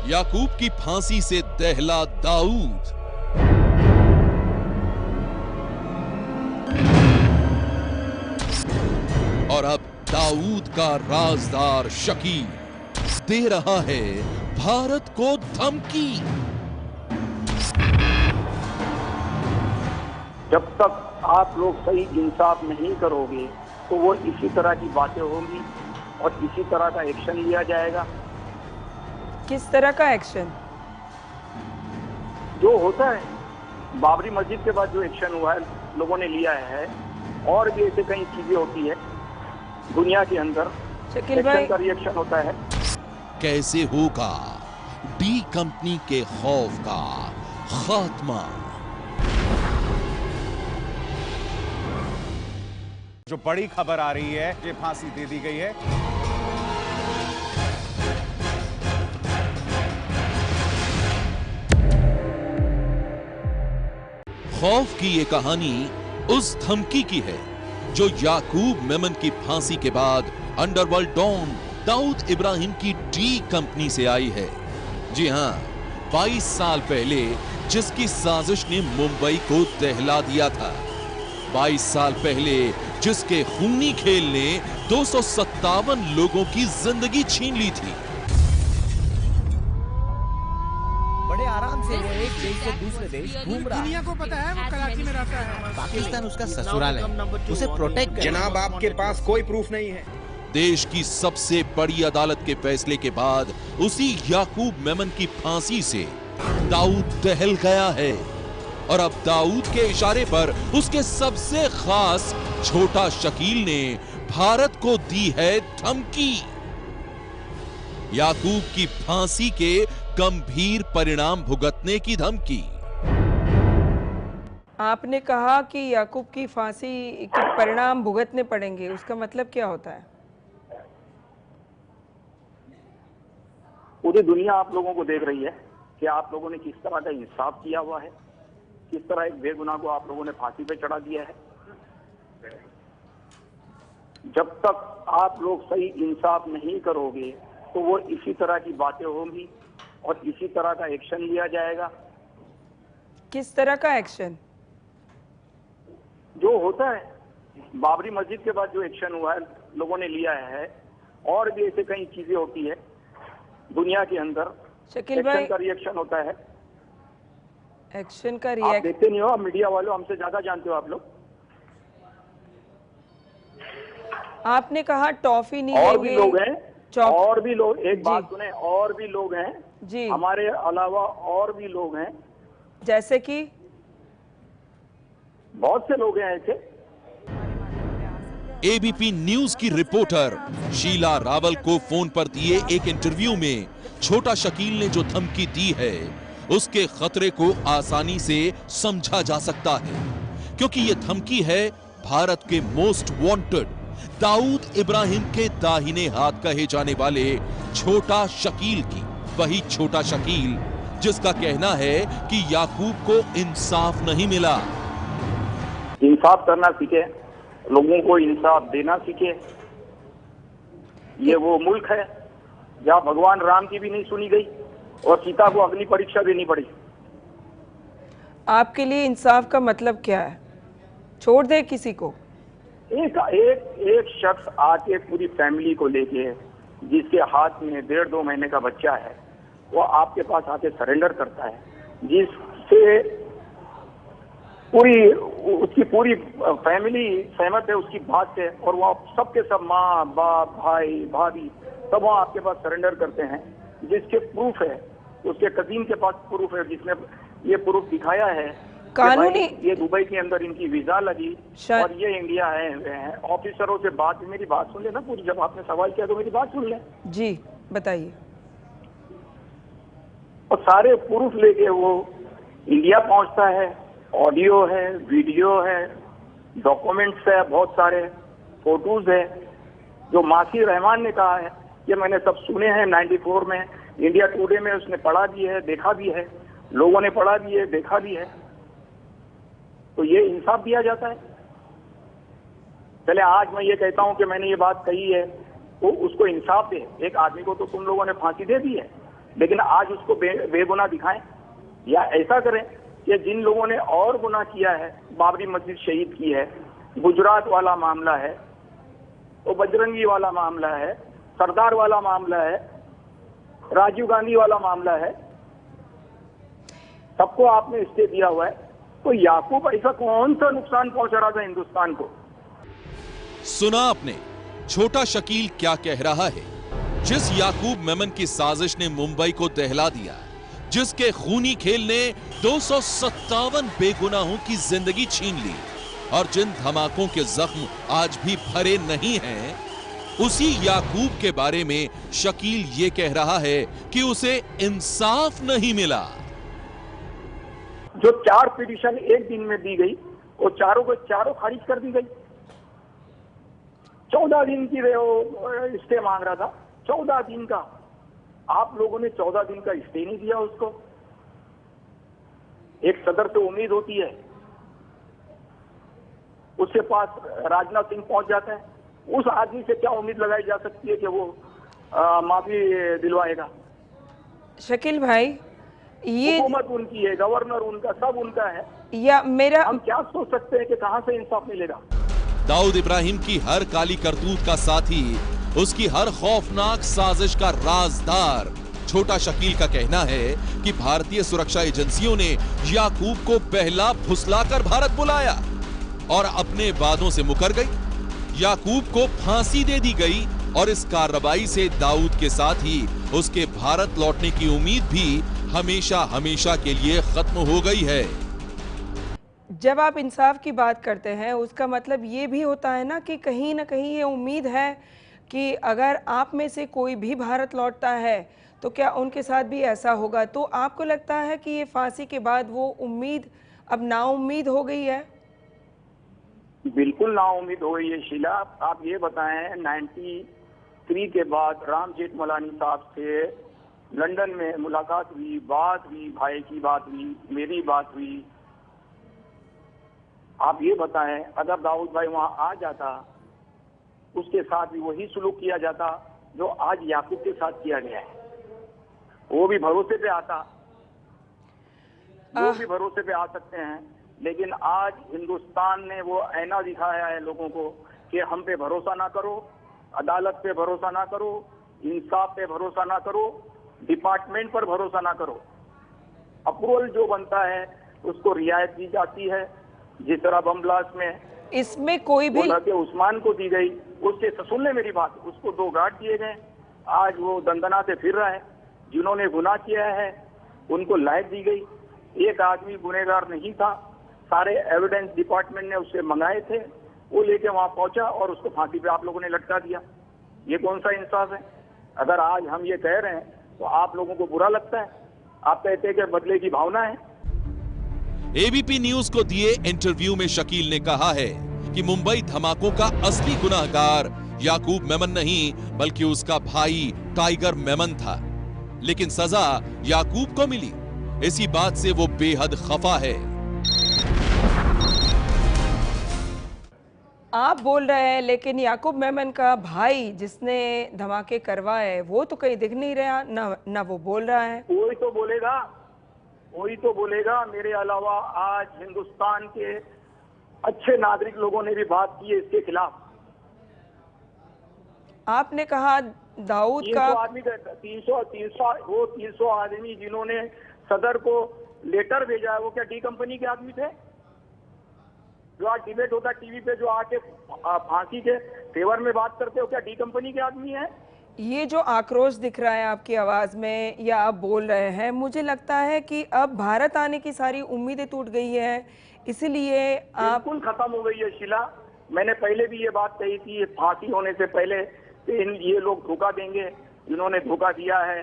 याकूब की फांसी से दहला दाऊद। और अब दाऊद का राजदार शकील दे रहा है भारत को धमकी। जब तक आप लोग सही इंसाफ नहीं करोगे तो वो इसी तरह की बातें होंगी और इसी तरह का एक्शन लिया जाएगा। किस तरह का एक्शन? जो होता है बाबरी मस्जिद के बाद जो एक्शन हुआ है, लोगों ने लिया है, और भी ऐसे कई चीजें होती है दुनिया के अंदर, शकील भाई, एक्शन का रिएक्शन होता है। कैसे होगा डी कंपनी के खौफ का खात्मा? जो बड़ी खबर आ रही है, ये फांसी दे दी गई है। खौफ की ये कहानी उस धमकी की है जो याकूब मेमन की फांसी के बाद अंडरवर्ल्ड डॉन दाऊद इब्राहिम की डी कंपनी से आई है। जी हां, 22 साल पहले जिसकी साजिश ने मुंबई को दहला दिया था, 22 साल पहले जिसके खूनी खेल ने 257 लोगों की जिंदगी छीन ली थी। बड़े आराम से वो एक देश से दूसरे देश घूम रहा है। दुनिया को पता है वो कराची में रहता है। पाकिस्तान उसका ससुराल है, उसे प्रोटेक्ट कर। जनाब, आपके पास कोई प्रूफ नहीं है। देश की सबसे बड़ी अदालत के फैसले के बाद उसी याकूब मेमन की फांसी से दाऊद दहल गया है और अब दाऊद के इशारे पर उसके सबसे खास छोटा शकील ने भारत को दी है धमकी। याकूब की फांसी के गंभीर परिणाम भुगतने की धमकी। आपने कहा कि याकूब की फांसी के परिणाम भुगतने पड़ेंगे, उसका मतलब क्या होता है? पूरी दुनिया आप लोगों को देख रही है कि आप लोगों ने किस तरह का इंसाफ किया हुआ है, किस तरह एक बेगुनाह को आप लोगों ने फांसी पे चढ़ा दिया है। जब तक आप लोग सही इंसाफ नहीं करोगे तो वो इसी तरह की बातें होंगी और इसी तरह का एक्शन लिया जाएगा। किस तरह का एक्शन? जो होता है बाबरी मस्जिद के बाद जो एक्शन हुआ है, लोगों ने लिया है, और भी ऐसे कई चीजें होती है दुनिया के अंदर, शकील भाई, एक्शन का रिएक्शन होता है। एक्शन का आप रिएक्शन देखते नहीं हो, आप मीडिया वालों हमसे ज्यादा जानते हो आप लोग। आपने कहा टॉफी नहीं और भी लेंगे, लोग हैं, चॉक- और भी लोग, एक जी। बात सुने, और भी लोग हैं जी, हमारे अलावा, और भी लोग हैं, जैसे कि बहुत से लोग हैं ऐसे। एबीपी न्यूज की रिपोर्टर शीला रावल को फोन पर दिए एक इंटरव्यू में छोटा शकील ने जो धमकी दी है उसके खतरे को आसानी से समझा जा सकता है, क्योंकि यह धमकी है भारत के मोस्ट वांटेड दाऊद इब्राहिम के दाहिने हाथ कहे जाने वाले छोटा शकील की। वही छोटा शकील जिसका कहना है कि याकूब को इंसाफ नहीं मिला। इंसाफ करना सीखे, लोगों को इंसाफ देना सीखे। ये वो मुल्क है जहाँ भगवान राम की भी नहीं सुनी गई और सीता को अग्नि परीक्षा देनी पड़ी। आपके लिए इंसाफ का मतलब क्या है? छोड़ दे किसी को? एक शख्स आके पूरी फैमिली को लेके, जिसके हाथ में 1.5-2 महीने का बच्चा है, वो आपके पास आके सरेंडर करता है, जिससे उसकी पूरी फैमिली सहमत है उसकी बात से, और वो सबके सब माँ बाप भाई भाभी सब वहाँ आपके पास सरेंडर करते हैं, जिसके प्रूफ है, उसके कजीन के पास प्रूफ है, जिसने ये प्रूफ दिखाया है कानूनी, ये दुबई के अंदर इनकी वीजा लगी और ये इंडिया आए हुए हैं। ऑफिसरों से बात, मेरी बात सुन ले ना पूरी, जब आपने सवाल किया तो मेरी बात सुन ले। जी बताइए। और सारे प्रूफ लेके वो इंडिया पहुंचता है, ऑडियो है, वीडियो है, डॉक्यूमेंट्स है, बहुत सारे फोटोज है, जो मासी रहमान ने कहा है कि मैंने सब सुने हैं। 94 में इंडिया टुडे में उसने पढ़ा भी है, देखा भी है, लोगों ने पढ़ा भी है, देखा भी है। तो ये इंसाफ दिया जाता है। चले आज मैं ये कहता हूं कि मैंने ये बात कही है, तो उसको इंसाफ दे। एक आदमी को तो तुम लोगों ने फांसी दे दी है, लेकिन आज उसको बेगुनाह दिखाएं, या ऐसा करें कि जिन लोगों ने और गुनाह किया है, बाबरी मस्जिद शहीद की है, गुजरात वाला मामला है, तो बजरंगी वाला मामला है, सरदार वाला मामला है, राजीव गांधी वाला मामला है, सबको आपने स्टे दिया हुआ है। तो याकूब ऐसा कौन सा नुकसान पहुंचा रहा था हिंदुस्तान को? सुना आपने छोटा शकील क्या कह रहा है। जिस याकूब मेमन की साजिश ने मुंबई को दहला दिया, जिसके खूनी खेल ने 257 बेगुनाहों की जिंदगी छीन ली और जिन धमाकों के जख्म आज भी भरे नहीं हैं, उसी याकूब के बारे में शकील ये कह रहा है कि उसे इंसाफ नहीं मिला। जो 4 पिटीशन एक दिन में दी गई, वो चारों को चारों खारिज कर दी गई। 14 दिन की वो स्टे मांग रहा था, 14 दिन का। आप लोगों ने 14 दिन का स्टे नहीं दिया उसको। एक सदर से उम्मीद होती है, उसके पास राजनाथ सिंह पहुंच जाता है, उस आदमी से क्या उम्मीद लगाई जा सकती है कि वो माफी दिलवाएगा? शकील भाई, ये हुकूमत उनकी है, गवर्नर उनका, सब उनका है। या मेरा हम क्या सोच सकते हैं कि कहां से इंसाफ मिलेगा? दाऊद इब्राहिम की हर काली करतूत का साथी, उसकी हर खौफनाक साजिश का राजदार छोटा शकील का कहना है कि भारतीय सुरक्षा एजेंसियों ने याकूब को बहला फुसलाकर भारत बुलाया और अपने वादों से मुकर गई। याकूब को फांसी दे दी गई और इस कार्रवाई से दाऊद के साथ ही उसके भारत लौटने की उम्मीद भी हमेशा हमेशा के लिए खत्म हो गई है। जब आप इंसाफ की बात करते हैं, उसका मतलब ये भी होता है ना कि कहीं ना कहीं ये उम्मीद है कि अगर आप में से कोई भी भारत लौटता है तो क्या उनके साथ भी ऐसा होगा। तो आपको लगता है कि ये फांसी के बाद वो उम्मीद अब नाउम्मीद हो गई है? बिल्कुल नाउम्मीद हो गई है शीला। आप ये बताएं, 93 के बाद राम जेठमलानी साहब से लंदन में मुलाकात हुई, बात हुई, भाई की बात हुई, मेरी बात हुई। आप ये बताएं, अगर दाऊद भाई वहां आ जाता, उसके साथ भी वही सुलूक किया जाता जो आज याकूब के साथ किया गया है। वो भी भरोसे पे आता, वो भी भरोसे पे आ सकते हैं, लेकिन आज हिंदुस्तान ने वो ऐना दिखाया है लोगों को कि हम पे भरोसा ना करो, अदालत पे भरोसा ना करो, इंसाफ पे भरोसा ना करो, डिपार्टमेंट पर भरोसा ना करो। अप्रूवल जो बनता है उसको रियायत दी जाती है। जिस तरह बम ब्लास्ट में इसमें कोई भी उस्मान को दी गई, उससे सुन ले मेरी बात, उसको 2 गार्ड दिए गए, आज वो दंदनाते फिर रहा है। जिन्होंने गुनाह किया है उनको लायक दी गई। एक आदमी गुनहगार नहीं था, सारे एविडेंस डिपार्टमेंट ने उससे मंगाए थे, वो लेके वहां पहुंचा और उसको फांसी पे आप लोगों ने लटका दिया। ये कौन सा इंसाफ है? अगर आज हम ये कह रहे हैं तो आप लोगों को बुरा लगता है, आप कहते हैं कि बदले की भावना है। एबीपी न्यूज को दिए इंटरव्यू में शकील ने कहा है कि मुंबई धमाकों का असली गुनाहगार याकूब मेमन नहीं बल्कि उसका भाई टाइगर मेमन था, लेकिन सजा याकूब को मिली। इसी बात से वो बेहद खफा है। आप बोल रहे हैं, लेकिन याकूब मेमन का भाई जिसने धमाके करवाए वो तो कहीं दिख नहीं रहा, ना वो बोल रहा है। वही तो बोलेगा, वही तो बोलेगा। मेरे अलावा आज हिंदुस्तान के अच्छे नागरिक लोगों ने भी बात की है इसके खिलाफ। आपने कहा दाऊद 300 का आदमी, 300 आदमी जिन्होंने सदर को लेटर भेजा है, वो क्या डी कंपनी के आदमी थे? जो आज डिबेट होता है टीवी पे, जो आके फांसी के फेवर में बात करते हो, क्या डी कंपनी के आदमी है? ये जो आक्रोश दिख रहा है आपकी आवाज में या आप बोल रहे हैं, मुझे लगता है कि अब भारत आने की सारी उम्मीदें टूट गई है, इसलिए आप बिल्कुल खत्म हो गई है शीला। मैंने पहले भी ये बात कही थी, फांसी होने से पहले ये लोग धोखा देंगे, जिन्होंने धोखा दिया है।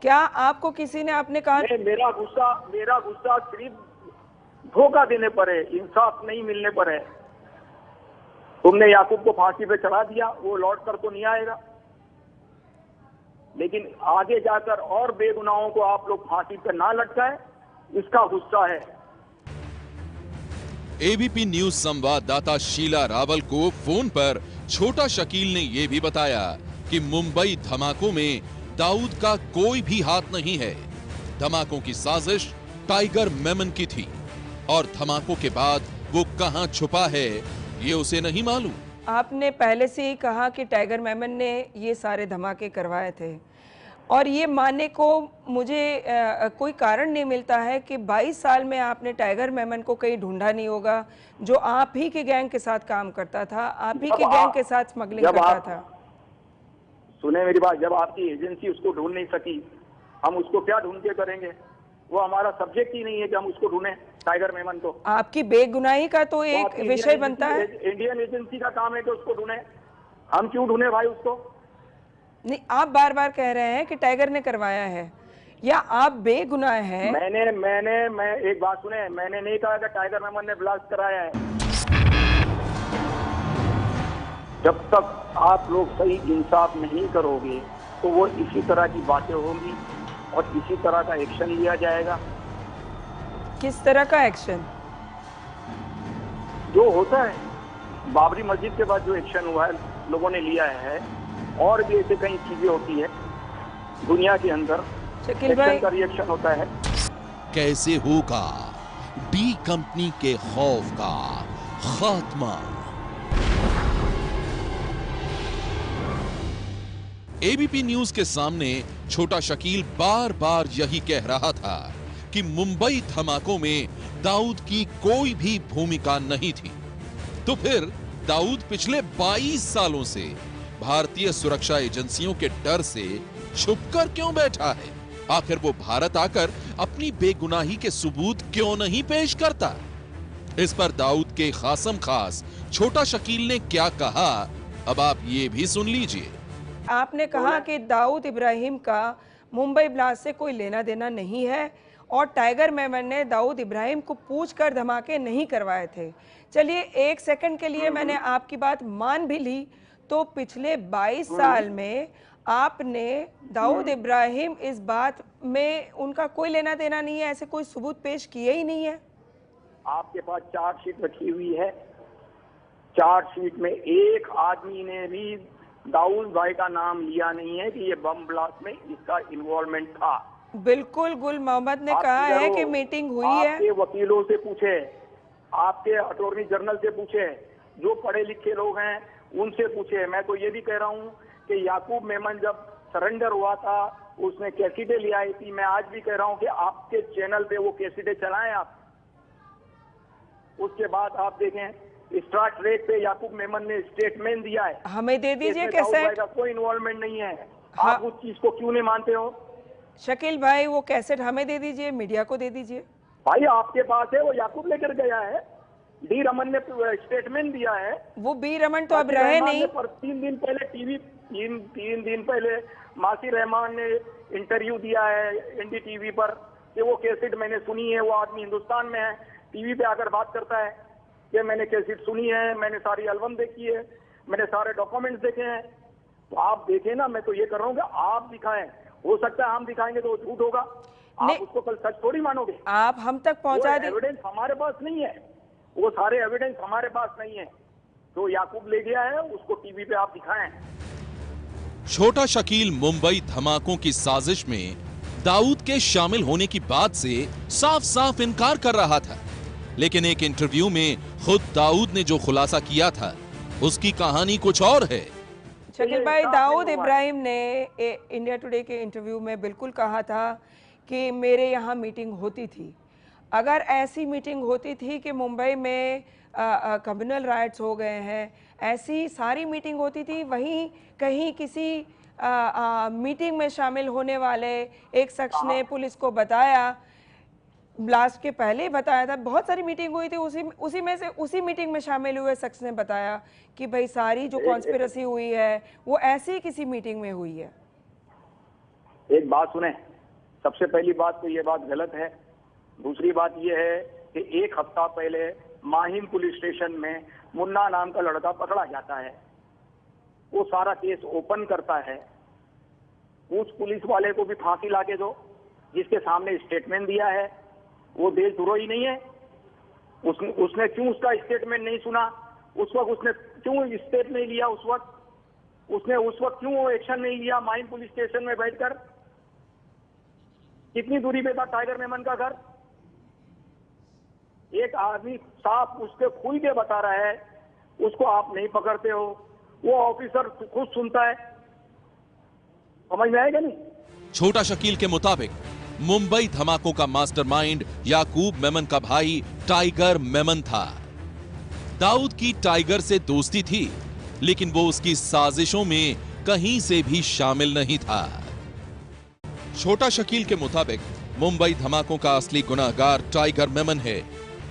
क्या आपको किसी ने आपने कहा? मेरा गुस्सा सिर्फ धोखा देने पर है, इंसाफ नहीं मिलने पर है। तुमने याकूब को फांसी पे चढ़ा दिया, वो लौट कर तो नहीं आएगा, लेकिन आगे जाकर और बेगुनाहों को आप लोग फांसी पे ना लटकाएं, इसका गुस्सा है। एबीपी न्यूज संवाददाता शीला रावल को फोन पर छोटा शकील ने यह भी बताया कि मुंबई धमाकों में दाऊद का कोई भी हाथ नहीं है। धमाकों की साजिश टाइगर मेमन की थी और धमाकों के बाद वो कहां छुपा है ये उसे नहीं मालूम। आपने पहले से ही कहा कि टाइगर मेमन ने ये सारे धमाके करवाए थे और ये मानने को मुझे कोई कारण नहीं मिलता है कि 22 साल में आपने टाइगर मेमन को कहीं ढूंढा नहीं होगा, जो आप ही के गैंग के साथ काम करता था, आप ही के गैंग के साथ स्मगलिंग करता था। सुने मेरी बात, जब आपकी एजेंसी उसको ढूंढ नहीं सकी, हम उसको क्या ढूंढ के करेंगे? वो हमारा सब्जेक्ट ही नहीं है कि हम उसको ढूंढें टाइगर मेमन को। आपकी बेगुनाही का तो एक विषय बनता है। इंडियन एजेंसी का काम है कि उसको ढूंढे, हम क्यों ढूंढे भाई उसको? नहीं, आप बार बार कह रहे हैं कि टाइगर ने करवाया है या आप बेगुनाह हैं। मैं एक बात सुने, मैंने नहीं कहा कि टाइगर मेमन ने ब्लास्ट कराया है। जब तक आप लोग सही इंसाफ नहीं करोगे तो वो इसी तरह की बातें होंगी और इसी तरह का एक्शन लिया जाएगा। किस तरह का एक्शन? जो होता है बाबरी मस्जिद के बाद जो एक्शन हुआ है, लोगों ने लिया है, और भी ऐसे कई चीजें होती है दुनिया के अंदर, शकील भाई, एक्शन का रिएक्शन होता है। कैसे होगा डी कंपनी के खौफ का खात्मा? एबीपी न्यूज के सामने छोटा शकील बार बार यही कह रहा था कि मुंबई धमाकों में दाऊद की कोई भी भूमिका नहीं थी। तो फिर दाऊद पिछले 22 सालों से भारतीय सुरक्षा एजेंसियों के डर से छुपकर क्यों बैठा है? आखिर वो भारत आकर अपनी बेगुनाही के सबूत क्यों नहीं पेश करता? इस पर दाऊद के खासम खास छोटा शकील ने क्या कहा, अब आप ये भी सुन लीजिए। आपने कहा कि दाऊद इब्राहिम का मुंबई ब्लास्ट से कोई लेना देना नहीं है और टाइगर मेमन ने दाऊद इब्राहिम को पूछकर धमाके नहीं करवाए थे। चलिए, एक सेकंड के लिए मैंने आपकी बात मान भी ली, तो पिछले 22 साल में आपने दाऊद इब्राहिम इस बात में उनका कोई लेना देना नहीं है, ऐसे कोई सबूत पेश किए ही नहीं है। आपके पास चार्जशीट रखी हुई है, चार्जशीट में एक आदमी ने भी दाऊद भाई का नाम लिया नहीं है कि ये बम ब्लास्ट में इसका इन्वॉल्वमेंट था। बिल्कुल, गुल मोहम्मद ने कहा है कि मीटिंग हुई है। आपके वकीलों से पूछे, आपके अटॉर्नी जनरल से पूछे, जो पढ़े लिखे लोग हैं उनसे पूछे। मैं तो ये भी कह रहा हूँ कि याकूब मेमन जब सरेंडर हुआ था उसने कैसेटें ले आई थी। मैं आज भी कह रहा हूँ कि आपके चैनल पे वो कैसेटें चलाएं आप। उसके बाद आप देखें स्टार ट्रेक पे याकूब मेमन ने स्टेटमेंट दिया है, हमें दे दीजिए कैसेट। कोई इन्वॉल्वमेंट नहीं है। हाँ। आप उस चीज को क्यों नहीं मानते हो? शकील भाई, वो कैसेट हमें दे दीजिए, मीडिया को दे दीजिए। भाई आपके पास है, वो याकूब लेकर गया है, डी रमन ने स्टेटमेंट दिया है। वो बी रमन तो अब रहे नहीं। पर 3 दिन पहले तीन दिन पहले मासी रहमान ने इंटरव्यू दिया है एनडीटीवी पर कि वो कैसेट मैंने सुनी है। वो आदमी हिंदुस्तान में है, टीवी पे आकर बात करता है कि मैंने कैसेट सुनी है, मैंने सारी एल्बम देखी है, मैंने सारे डॉक्यूमेंट्स देखे हैं। तो आप देखें ना, मैं तो ये कर रहा हूँ कि आप दिखाएं। हो सकता है हम दिखाएंगे तो झूठ होगा, आप उसको कल सच थोड़ी मानोगे। आप हम तक पहुंचा दें। एविडेंस हमारे पास नहीं है, वो सारे एविडेंस हमारे पास नहीं है। तो याकूब ले गया है, उसको टीवी पे आप दिखाएं। छोटा शकील मुंबई धमाकों की साजिश में दाऊद के शामिल होने की बात से साफ साफ इनकार कर रहा था, लेकिन एक इंटरव्यू में खुद दाऊद ने जो खुलासा किया था उसकी कहानी कुछ और है। शकील भाई, दाऊद इब्राहिम ने इंडिया टुडे के इंटरव्यू में बिल्कुल कहा था कि मेरे यहाँ मीटिंग होती थी। अगर ऐसी मीटिंग होती थी कि मुंबई में कम्युनल राइट्स हो गए हैं, ऐसी सारी मीटिंग होती थी, वहीं कहीं किसी मीटिंग में शामिल होने वाले एक शख्स ने पुलिस को बताया, ब्लास्ट के पहले बताया था, बहुत सारी मीटिंग हुई थी, उसी मीटिंग में शामिल हुए शख्स ने बताया कि भाई सारी जो कॉन्स्पिरेसी हुई है वो ऐसी किसी मीटिंग में हुई है। एक बात सुने, सबसे पहली बात तो ये बात गलत है। दूसरी बात ये है कि 1 हफ्ता पहले माहिम पुलिस स्टेशन में मुन्ना नाम का लड़का पकड़ा जाता है। वो सारा केस ओपन करता है। उस पुलिस वाले को भी फांसी लाके दो जिसके सामने स्टेटमेंट दिया है। वो देशद्रोही नहीं है? उसने क्यों उसका स्टेटमेंट नहीं सुना? उस वक्त उसने क्यों स्टेप नहीं लिया? उस वक्त उसने उस वक्त क्यों एक्शन नहीं लिया माइन पुलिस स्टेशन में बैठकर? कितनी दूरी पे था टाइगर मेमन का घर? एक आदमी साफ उसके खुल के बता रहा है, उसको आप नहीं पकड़ते हो, वो ऑफिसर खुद सुनता है। समझ में आएगा नहीं? छोटा शकील के मुताबिक मुंबई धमाकों का मास्टरमाइंड याकूब मेमन का भाई टाइगर मेमन था। दाऊद की टाइगर से दोस्ती थी, लेकिन वो उसकी साजिशों में कहीं से भी शामिल नहीं था। छोटा शकील के मुताबिक मुंबई धमाकों का असली गुनहगार टाइगर मेमन है,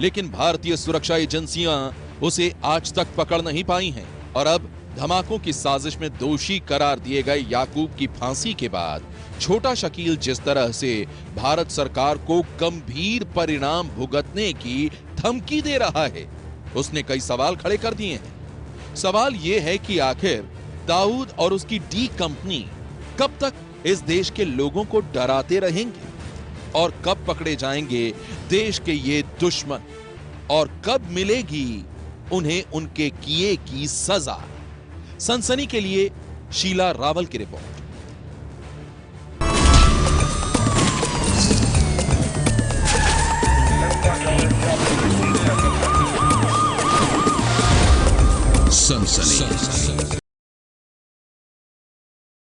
लेकिन भारतीय सुरक्षा एजेंसियां उसे आज तक पकड़ नहीं पाई हैं। और अब धमाकों की साजिश में दोषी करार दिए गए याकूब की फांसी के बाद छोटा शकील जिस तरह से भारत सरकार को गंभीर परिणाम भुगतने की धमकी दे रहा है, उसने कई सवाल खड़े कर दिए हैं। सवाल यह है कि आखिर दाऊद और उसकी डी कंपनी कब तक इस देश के लोगों को डराते रहेंगे और कब पकड़े जाएंगे देश के ये दुश्मन और कब मिलेगी उन्हें उनके किए की सजा। सनसनी के लिए शीला रावल की रिपोर्ट।